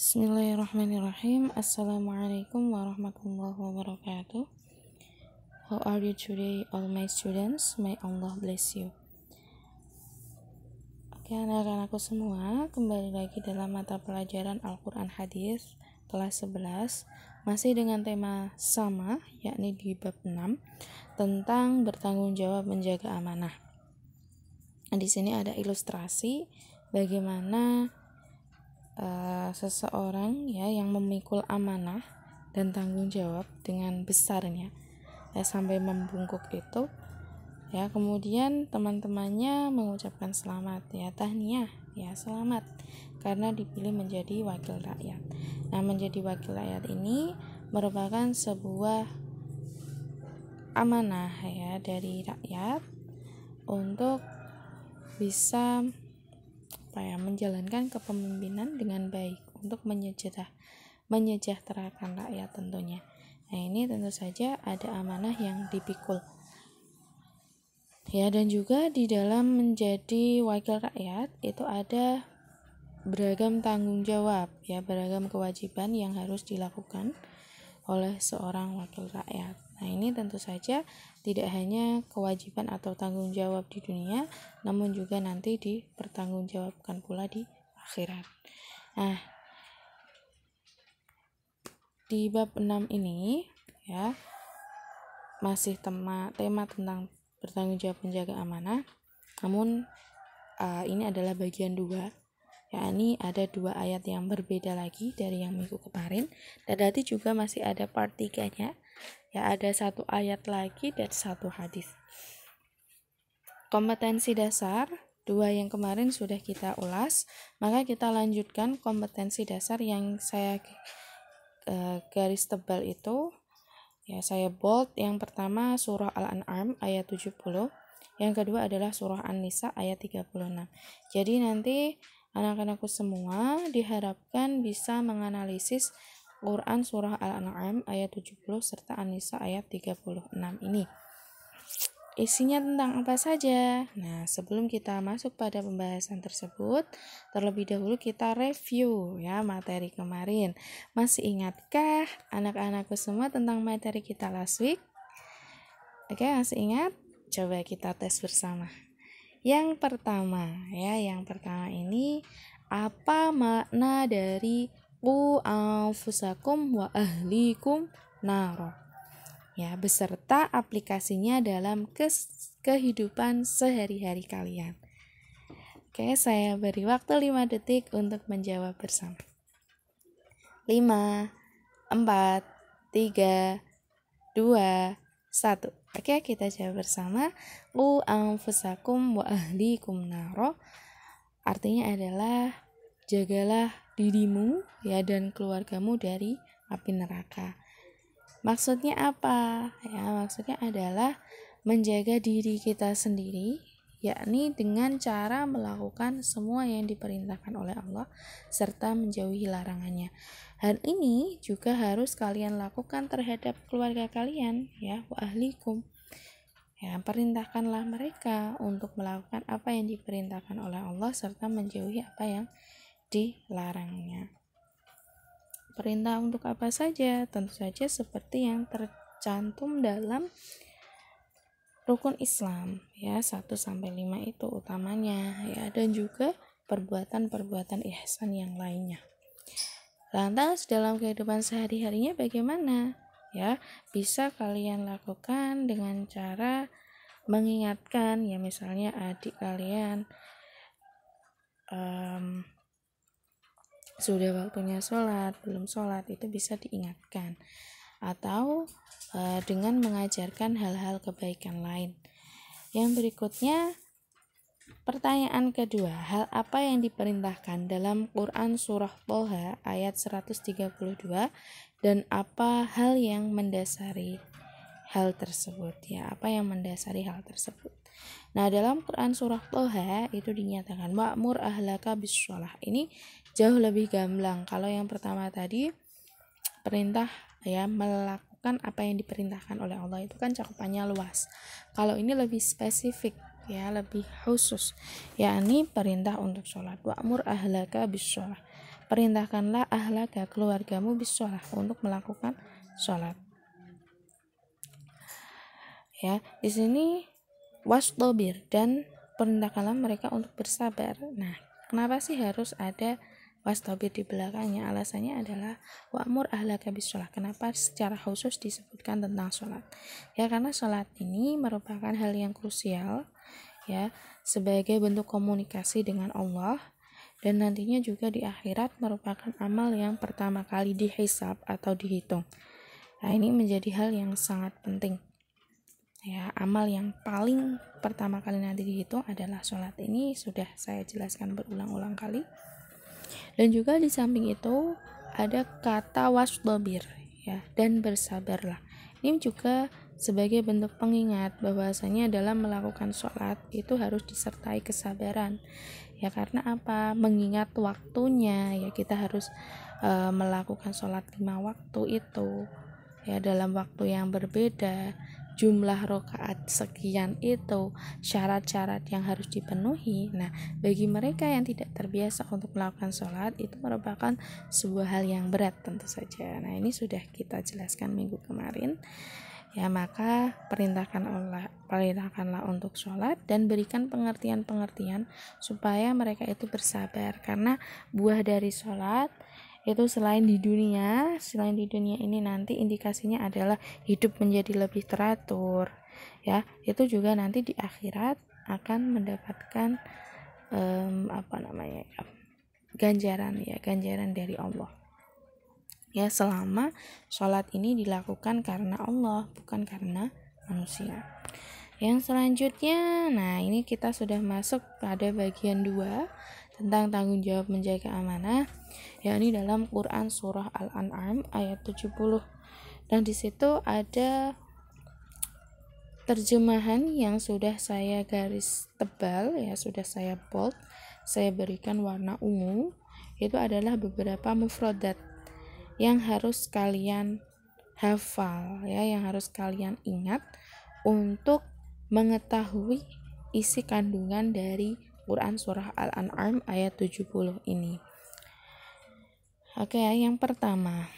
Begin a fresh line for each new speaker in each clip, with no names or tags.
Bismillahirrahmanirrahim. Assalamualaikum warahmatullahi wabarakatuh. How are you today, all my students? May Allah bless you. Oke, anak-anakku semua, kembali lagi dalam mata pelajaran Al-Quran Hadis kelas 11, masih dengan tema sama, yakni di bab 6 tentang bertanggung jawab menjaga amanah. Di sini ada ilustrasi bagaimana seseorang yang memikul amanah dan tanggung jawab dengan besarnya sampai membungkuk itu kemudian teman-temannya mengucapkan selamat tahniah selamat karena dipilih menjadi wakil rakyat. Nah, menjadi wakil rakyat ini merupakan sebuah amanah dari rakyat untuk bisa menjalankan kepemimpinan dengan baik untuk menyejahterakan rakyat tentunya. Nah, ini tentu saja ada amanah yang dipikul. Dan juga di dalam menjadi wakil rakyat itu ada beragam tanggung jawab, beragam kewajiban yang harus dilakukan oleh seorang wakil rakyat. Nah, ini tentu saja tidak hanya kewajiban atau tanggung jawab di dunia, namun juga nanti dipertanggungjawabkan pula di akhirat. Nah, di bab 6 ini masih tema tentang bertanggung jawab menjaga amanah. Namun ini adalah bagian 2. Ini ada 2 ayat yang berbeda lagi dari yang minggu kemarin, dan nanti juga masih ada part 3-nya. Ada 1 ayat lagi dan 1 hadis. Kompetensi dasar 2 yang kemarin sudah kita ulas, maka kita lanjutkan kompetensi dasar yang saya garis tebal itu. Saya bold. Yang pertama surah Al-An'am ayat 70. Yang kedua adalah surah An-Nisa ayat 36. Jadi nanti anak-anakku semua diharapkan bisa menganalisis Quran surah Al-An'am ayat 70 serta An-Nisa ayat 36 ini. Isinya tentang apa saja? Nah, sebelum kita masuk pada pembahasan tersebut, terlebih dahulu kita review materi kemarin. Masih ingatkah anak-anakku semua tentang materi kita last week? Oke, masih ingat? Coba kita tes bersama. Yang pertama ini apa makna dari qu anfusakum wa ahlikum naro? Beserta aplikasinya dalam kehidupan sehari-hari kalian. Oke, saya beri waktu 5 detik untuk menjawab bersama. 5, 4, 3, 2, 1. Oke, kita jawab bersama. Qu anfusakum wa ahlikum naro artinya adalah jagalah dirimu dan keluargamu dari api neraka. Maksudnya apa? Maksudnya adalah menjaga diri kita sendiri, yakni dengan cara melakukan semua yang diperintahkan oleh Allah serta menjauhi larangannya. Hal ini juga harus kalian lakukan terhadap keluarga kalian, wa ahlikum. Perintahkanlah mereka untuk melakukan apa yang diperintahkan oleh Allah serta menjauhi apa yang dilarangnya. Perintah untuk apa saja? Tentu saja seperti yang tercantum dalam rukun Islam 1-5 itu utamanya dan juga perbuatan-perbuatan ihsan yang lainnya. Lantas dalam kehidupan sehari-harinya bagaimana? Bisa kalian lakukan dengan cara mengingatkan misalnya adik kalian sudah waktunya sholat, belum sholat, itu bisa diingatkan. Atau dengan mengajarkan hal-hal kebaikan lain. Yang berikutnya, pertanyaan kedua, hal apa yang diperintahkan dalam Quran surah Thaha ayat 132 dan apa hal yang mendasari hal tersebut? Apa yang mendasari hal tersebut? Nah, dalam Quran surah Thaha itu dinyatakan wa'mur ahlaka bis-shalah. Ini jauh lebih gamblang. Kalau yang pertama tadi perintah melakukan apa yang diperintahkan oleh Allah itu kan cakupannya luas. Kalau ini lebih spesifik, ya, lebih khusus, yakni perintah untuk sholat. Wa'mur ahlaka bis-sholah, perintahkanlah ahlaka, keluargamu, bis-sholah, untuk melakukan sholat. Ya, di sini wastabir, dan perintahkanlah mereka untuk bersabar. Nah, kenapa sih harus ada wastabir di belakangnya? Alasannya adalah wa'mur ahlaka bis-sholah. Kenapa secara khusus disebutkan tentang sholat? Ya, karena sholat ini merupakan hal yang krusial, ya, sebagai bentuk komunikasi dengan Allah, dan nantinya juga di akhirat merupakan amal yang pertama kali dihisab atau dihitung. Nah, ini menjadi hal yang sangat penting. Ya, amal yang paling pertama kali nanti dihitung adalah sholat. Ini sudah saya jelaskan berulang-ulang kali. Dan juga di samping itu ada kata wasdobir, ya, dan bersabarlah. Ini juga sebagai bentuk pengingat bahwasanya dalam melakukan sholat itu harus disertai kesabaran. Ya, karena apa? Mengingat waktunya, ya, kita harus melakukan sholat 5 waktu itu, ya, dalam waktu yang berbeda, jumlah rakaat sekian itu, syarat-syarat yang harus dipenuhi. Nah, bagi mereka yang tidak terbiasa untuk melakukan sholat, itu merupakan sebuah hal yang berat tentu saja. Nah, ini sudah kita jelaskan minggu kemarin. Ya, maka perintahkanlah untuk sholat, dan berikan pengertian-pengertian supaya mereka itu bersabar, karena buah dari sholat itu selain di dunia ini nanti indikasinya adalah hidup menjadi lebih teratur, ya, itu juga nanti di akhirat akan mendapatkan ganjaran dari Allah, ya, selama sholat ini dilakukan karena Allah, bukan karena manusia. Yang selanjutnya, nah, ini kita sudah masuk pada bagian 2 tentang tanggung jawab menjaga amanah, yakni dalam Quran surah Al-An'am ayat 70. Dan di situ ada terjemahan yang sudah saya garis tebal, ya, sudah saya bold, saya berikan warna ungu. Itu adalah beberapa mufradat yang harus kalian hafal, ya, yang harus kalian ingat untuk mengetahui isi kandungan dari Quran surah Al-An'am ayat 70 ini. Oke, yang pertama,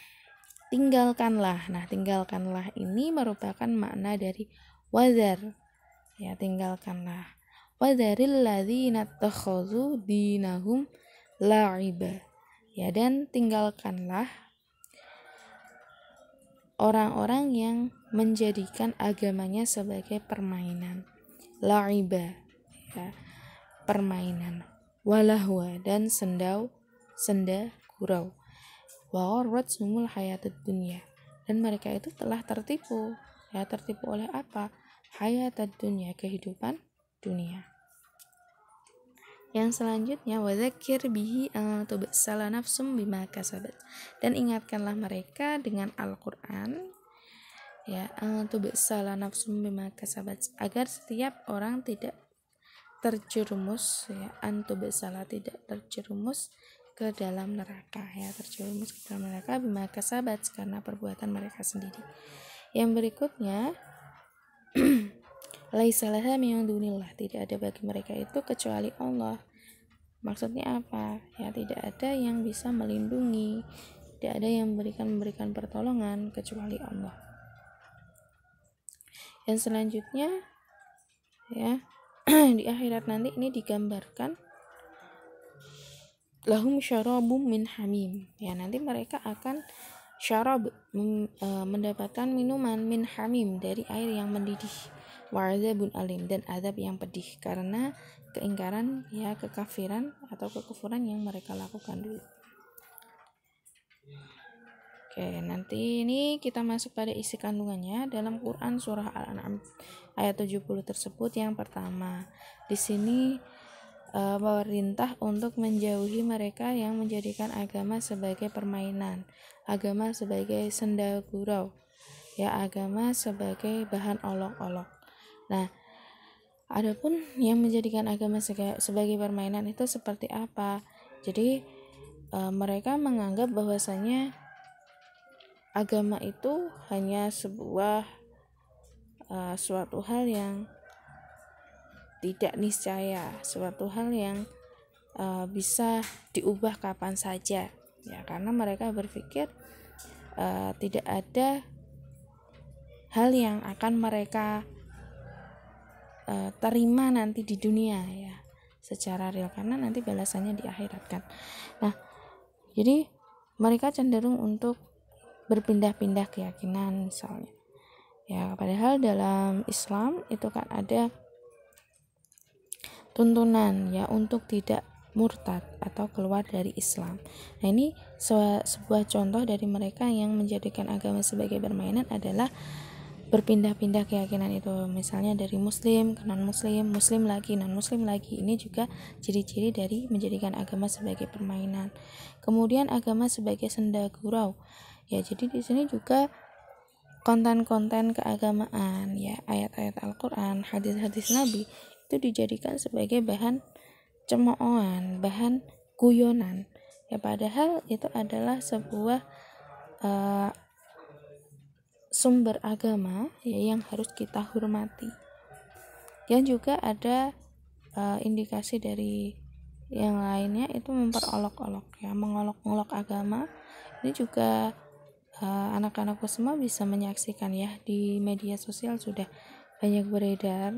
tinggalkanlah. Nah, tinggalkanlah ini merupakan makna dari wadhar, ya, tinggalkanlah. Wadharil ladzina takhadhu dinahum la'iba, ya, dan tinggalkanlah orang-orang yang menjadikan agamanya sebagai permainan. La'iba, ya, permainan. Walahwa, dan senda gurau. Wa gharrathumul hayatud dunya, dan mereka itu telah tertipu, ya, tertipu oleh apa? Hayatud dunya, kehidupan dunia. Yang selanjutnya, wadzakir bihi tubsala nafsum bima kasabat, dan ingatkanlah mereka dengan Al-Qur'an, ya, tubsala nafsum bima kasabat, agar setiap orang tidak terjerumus, ya, antubsala, tidak terjerumus ke dalam neraka, ya, terjerumus ke dalam neraka bima kasabat, karena perbuatan mereka sendiri. Yang berikutnya, laisa laha min dunillah, tidak ada bagi mereka itu kecuali Allah. Maksudnya apa? Ya, tidak ada yang bisa melindungi, tidak ada yang memberikan pertolongan kecuali Allah. Yang selanjutnya, ya, di akhirat nanti ini digambarkan lahum syarabum min hamim, ya, nanti mereka akan syarab, mendapatkan minuman min hamim, dari air yang mendidih, wa adzabun alim, dan azab yang pedih karena keingkaran, ya, kekafiran atau kekufuran yang mereka lakukan dulu. Oke, nanti ini kita masuk pada isi kandungannya dalam Quran surah Al-An'am ayat 70 tersebut. Yang pertama, di sini perintah untuk menjauhi mereka yang menjadikan agama sebagai permainan, agama sebagai senda gurau, ya, agama sebagai bahan olok-olok. Nah, adapun yang menjadikan agama sebagai permainan itu seperti apa? Jadi mereka menganggap bahwasanya agama itu hanya sebuah suatu hal yang tidak niscaya, suatu hal yang bisa diubah kapan saja, ya, karena mereka berpikir tidak ada hal yang akan mereka terima nanti di dunia, ya, secara real, karena nanti balasannya di akhirat kan. Nah, jadi mereka cenderung untuk berpindah-pindah keyakinan misalnya, ya, padahal dalam Islam itu kan ada tuntunan, ya, untuk tidak murtad atau keluar dari Islam. Nah, ini sebuah contoh dari mereka yang menjadikan agama sebagai permainan adalah berpindah-pindah keyakinan itu, misalnya dari muslim ke non-muslim, muslim lagi, non-muslim lagi. Ini juga ciri-ciri dari menjadikan agama sebagai permainan. Kemudian agama sebagai senda gurau, ya, jadi di sini juga konten-konten keagamaan, ya, ayat-ayat Al-Quran, hadis-hadis Nabi itu dijadikan sebagai bahan cemoohan, bahan guyonan, ya, padahal itu adalah sebuah sumber agama, ya, yang harus kita hormati. Dan juga ada indikasi dari yang lainnya itu memperolok-olok, ya, mengolok-olok agama. Ini juga anak-anakku semua bisa menyaksikan, ya, di media sosial sudah banyak beredar,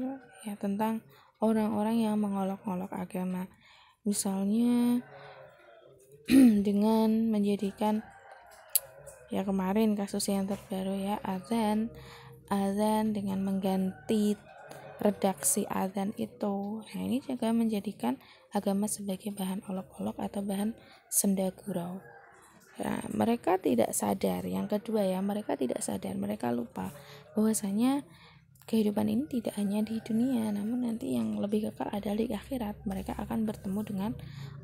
ya, tentang orang-orang yang mengolok-olok agama, misalnya dengan menjadikan, ya, kemarin kasus yang terbaru, ya, azan dengan mengganti redaksi azan itu. Nah, ini juga menjadikan agama sebagai bahan olok-olok atau bahan senda gurau. Nah, mereka tidak sadar, yang kedua, ya, mereka tidak sadar, mereka lupa bahwasanya kehidupan ini tidak hanya di dunia, namun nanti yang lebih kekal adalah di akhirat. Mereka akan bertemu dengan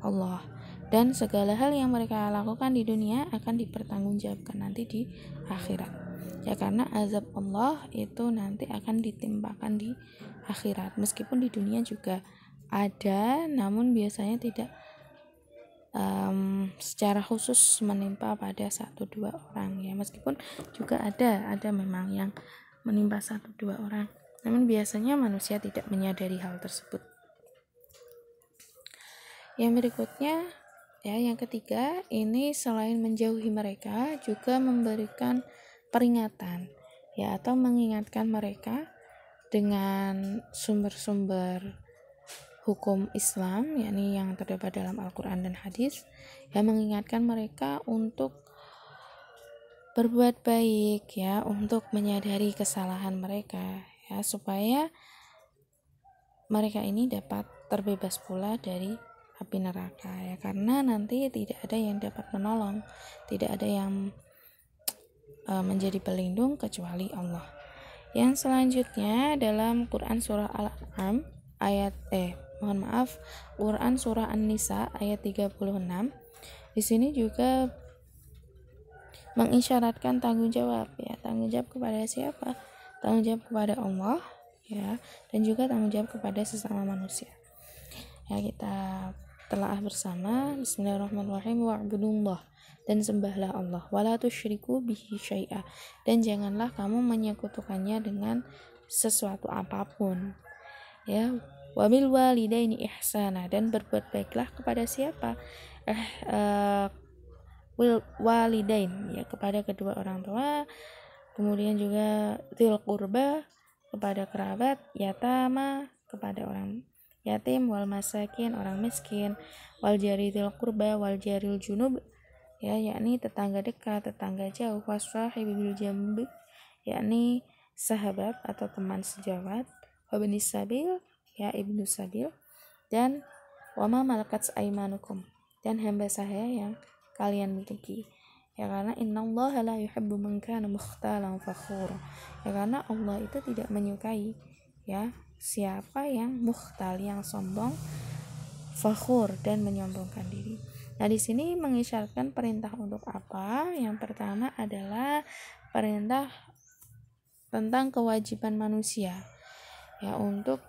Allah, dan segala hal yang mereka lakukan di dunia akan dipertanggungjawabkan nanti di akhirat, ya, karena azab Allah itu nanti akan ditimpakan di akhirat. Meskipun di dunia juga ada, namun biasanya tidak secara khusus menimpa pada 1-2 orang, ya, meskipun juga ada memang yang menimpa 1-2 orang, namun biasanya manusia tidak menyadari hal tersebut. Yang berikutnya, ya, yang ketiga, ini selain menjauhi mereka juga memberikan peringatan, ya, atau mengingatkan mereka dengan sumber-sumber hukum Islam, yakni yang terdapat dalam Al-Quran dan hadis, yang mengingatkan mereka untuk berbuat baik, ya, untuk menyadari kesalahan mereka, ya, supaya mereka ini dapat terbebas pula dari api neraka, ya, karena nanti tidak ada yang dapat menolong, tidak ada yang menjadi pelindung kecuali Allah. Yang selanjutnya dalam Quran surah Al-An'am Quran surah An-Nisa ayat 36. Di sini juga mengisyaratkan tanggung jawab, ya, tanggung jawab kepada siapa? Tanggung jawab kepada Allah, ya, dan juga tanggung jawab kepada sesama manusia. Ya, kita telah bersama. Bismillahirrahmanirrahim. Wa'budullah, dan sembahlah Allah, wala tusyriku bihi syai'a, dan janganlah kamu menyekutukannya dengan sesuatu apapun, ya. Wabil walidaini ihsana, dan berbuat baiklah kepada siapa? Walidain, ya, kepada kedua orang tua, kemudian juga dzil qurba, kepada kerabat, yatama, kepada orang yatim, wal masakin, orang miskin, wal jari dzil qurba, wal jaril junub, ya, yakni tetangga dekat, tetangga jauh, wassahibi bil jambi, yakni sahabat atau teman sejawat, wabnis sabil, ya, ibnu sabil, dan wama malakat aimanukum, dan hamba sahaya yang kalian miliki, ya, karena innallaha la yuhibbu man kana mukhtalan fakhura, ya, karena Allah itu tidak menyukai, ya, siapa yang mukhtal, yang sombong, fakhur, dan menyombongkan diri. Nah, di sini mengisyaratkan perintah untuk apa? Yang pertama adalah perintah tentang kewajiban manusia, ya, untuk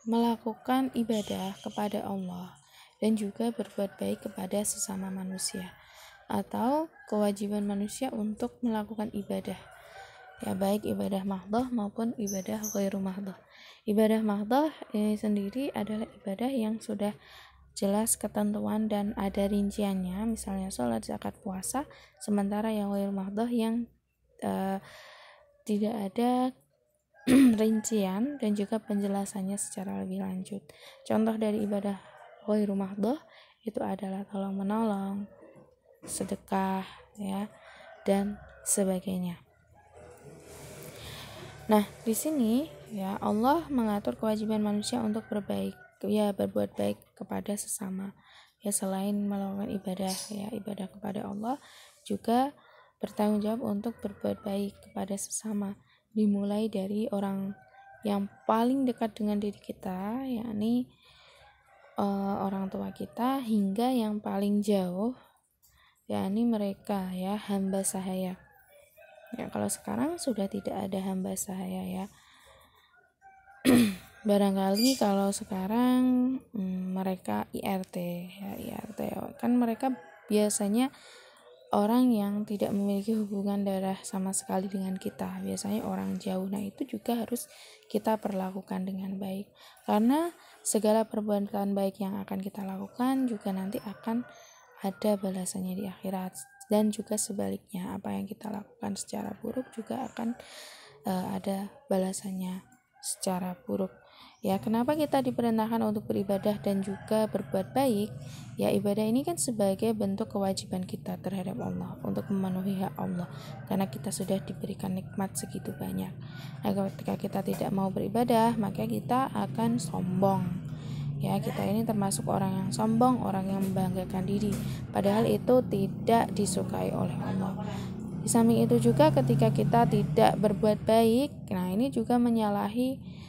melakukan ibadah kepada Allah dan juga berbuat baik kepada sesama manusia, atau kewajiban manusia untuk melakukan ibadah, ya, baik ibadah mahdhah maupun ibadah ghairu mahdhah. Ibadah mahdhah ini sendiri adalah ibadah yang sudah jelas ketentuan dan ada rinciannya, misalnya sholat, zakat, puasa. Sementara yang ghairu mahdhah yang tidak ada rincian dan juga penjelasannya secara lebih lanjut. Contoh dari ibadah ghairu mahdhah itu adalah tolong menolong, sedekah, ya, dan sebagainya. Nah, di sini ya Allah mengatur kewajiban manusia untuk berbuat baik kepada sesama. Ya, selain melakukan ibadah, ya, ibadah kepada Allah, juga bertanggung jawab untuk berbuat baik kepada sesama. Dimulai dari orang yang paling dekat dengan diri kita, yakni orang tua kita, hingga yang paling jauh, yakni mereka, ya, hamba sahaya. Ya, kalau sekarang sudah tidak ada hamba sahaya, ya. Barangkali kalau sekarang mereka IRT, ya, IRT kan mereka biasanya orang yang tidak memiliki hubungan darah sama sekali dengan kita, biasanya orang jauh. Nah, itu juga harus kita perlakukan dengan baik, karena segala perbuatan baik yang akan kita lakukan juga nanti akan ada balasannya di akhirat. Dan juga sebaliknya, apa yang kita lakukan secara buruk juga akan ada balasannya secara buruk. Ya, kenapa kita diperintahkan untuk beribadah dan juga berbuat baik? Ya, ibadah ini kan sebagai bentuk kewajiban kita terhadap Allah untuk memenuhi hak Allah, karena kita sudah diberikan nikmat segitu banyak. Nah, ketika kita tidak mau beribadah, maka kita akan sombong. Ya, kita ini termasuk orang yang sombong, orang yang membanggakan diri, padahal itu tidak disukai oleh Allah. Di samping itu juga ketika kita tidak berbuat baik, nah ini juga menyalahi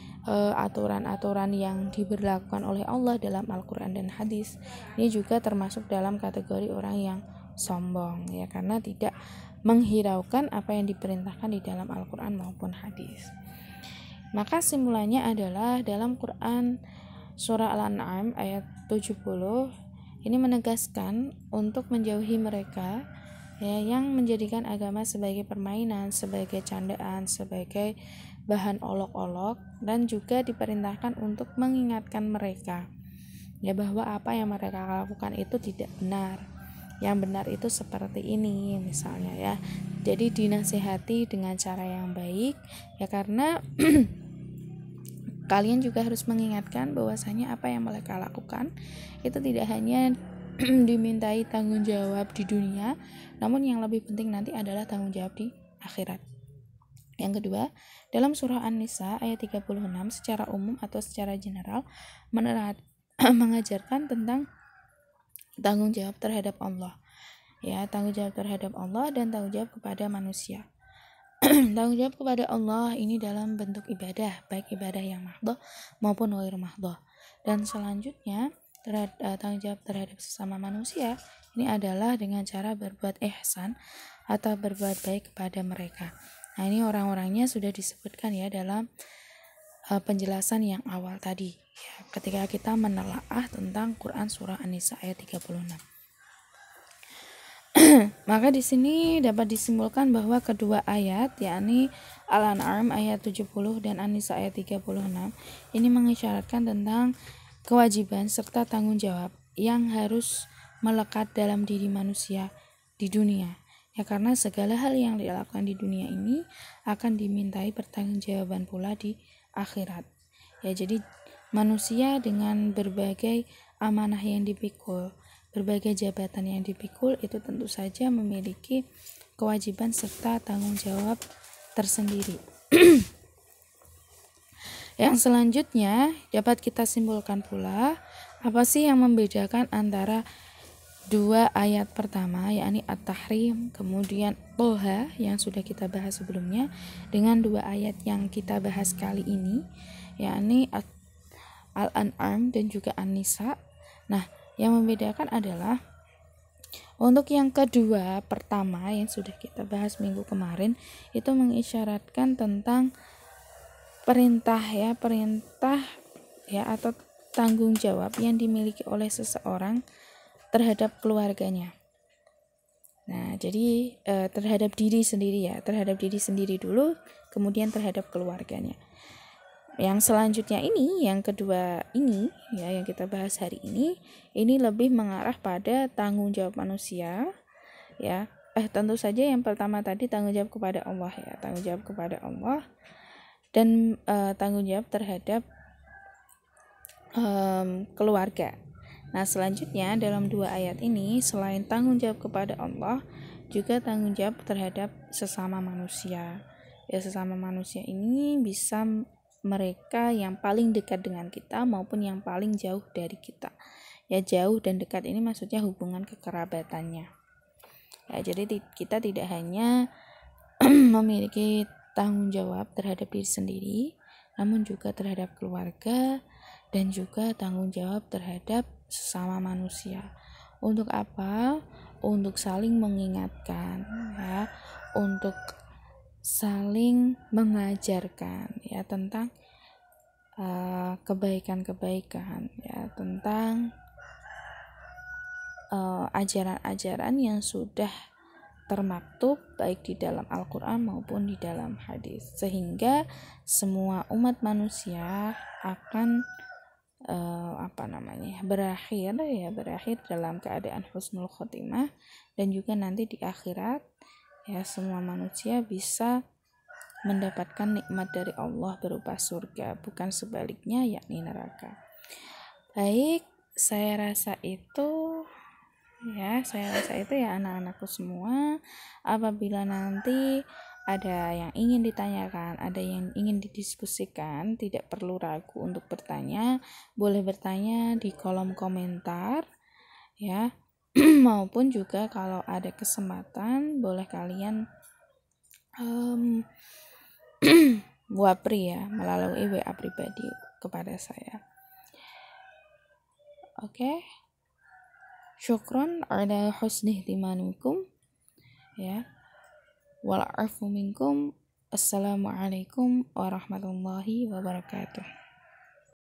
aturan-aturan yang diberlakukan oleh Allah dalam Al-Quran dan hadis. Ini juga termasuk dalam kategori orang yang sombong, ya, karena tidak menghiraukan apa yang diperintahkan di dalam Al-Quran maupun hadis. Maka simpulannya adalah dalam Quran Surah Al-An'am ayat 70 ini menegaskan untuk menjauhi mereka, ya, yang menjadikan agama sebagai permainan, sebagai candaan, sebagai bahan olok-olok, dan juga diperintahkan untuk mengingatkan mereka, ya, bahwa apa yang mereka lakukan itu tidak benar. Yang benar itu seperti ini misalnya, ya. Jadi dinasihati dengan cara yang baik, ya, karena kalian juga harus mengingatkan bahwasanya apa yang mereka lakukan itu tidak hanya dimintai tanggung jawab di dunia, namun yang lebih penting nanti adalah tanggung jawab di akhirat. Yang kedua, dalam surah An-Nisa ayat 36 secara umum atau secara general mengajarkan tentang tanggung jawab terhadap Allah. Ya, tanggung jawab terhadap Allah dan tanggung jawab kepada manusia. Tanggung jawab kepada Allah ini dalam bentuk ibadah, baik ibadah yang mahdhah maupun ghairu mahdhah. Dan selanjutnya tanggung jawab terhadap sesama manusia ini adalah dengan cara berbuat ihsan atau berbuat baik kepada mereka. Nah, ini orang-orangnya sudah disebutkan, ya, dalam penjelasan yang awal tadi, ya, ketika kita menelaah tentang Quran surah An-Nisa ayat 36. Maka di sini dapat disimpulkan bahwa kedua ayat, yakni Al-An'am ayat 70 dan An-Nisa ayat 36, ini mengisyaratkan tentang kewajiban serta tanggung jawab yang harus melekat dalam diri manusia di dunia. Ya, karena segala hal yang dilakukan di dunia ini akan dimintai pertanggungjawaban pula di akhirat. Ya, jadi manusia dengan berbagai amanah yang dipikul, berbagai jabatan yang dipikul, itu tentu saja memiliki kewajiban serta tanggung jawab tersendiri. Yang selanjutnya dapat kita simpulkan pula, apa sih yang membedakan antara dua ayat pertama, yakni At-Tahrim, kemudian Toha yang sudah kita bahas sebelumnya, dengan dua ayat yang kita bahas kali ini, yakni Al-An'am dan juga An-Nisa. Nah, yang membedakan adalah untuk yang kedua pertama yang sudah kita bahas minggu kemarin, itu mengisyaratkan tentang perintah ya atau tanggung jawab yang dimiliki oleh seseorang terhadap keluarganya. Nah, jadi terhadap diri sendiri ya, terhadap diri sendiri dulu, kemudian terhadap keluarganya. Yang selanjutnya ini, yang kedua ini ya, yang kita bahas hari ini lebih mengarah pada tanggung jawab manusia ya. Tentu saja yang pertama tadi tanggung jawab kepada Allah ya, tanggung jawab kepada Allah dan tanggung jawab terhadap keluarga. Nah, selanjutnya dalam dua ayat ini selain tanggung jawab kepada Allah, juga tanggung jawab terhadap sesama manusia. Ya, sesama manusia ini bisa mereka yang paling dekat dengan kita maupun yang paling jauh dari kita. Ya, jauh dan dekat ini maksudnya hubungan kekerabatannya. Ya, jadi kita tidak hanya memiliki tanggung jawab terhadap diri sendiri, namun juga terhadap keluarga dan juga tanggung jawab terhadap sesama manusia. Untuk apa? Untuk saling mengingatkan ya, untuk saling mengajarkan ya tentang kebaikan-kebaikan ya, tentang ajaran-ajaran yang sudah termaktub baik di dalam Al-Quran maupun di dalam hadis, sehingga semua umat manusia akan berakhir dalam keadaan husnul khotimah, dan juga nanti di akhirat ya semua manusia bisa mendapatkan nikmat dari Allah berupa surga, bukan sebaliknya yakni neraka. Baik, saya rasa itu ya anak-anakku semua. Apabila nanti ada yang ingin ditanyakan, ada yang ingin didiskusikan, tidak perlu ragu untuk bertanya, boleh bertanya di kolom komentar ya. Maupun juga kalau ada kesempatan boleh kalian wapri ya, melalui WA pribadi kepada saya. Oke. Syukron ala husni ihtimamikum ya. Wal afu minkum. Assalamualaikum warahmatullahi wabarakatuh.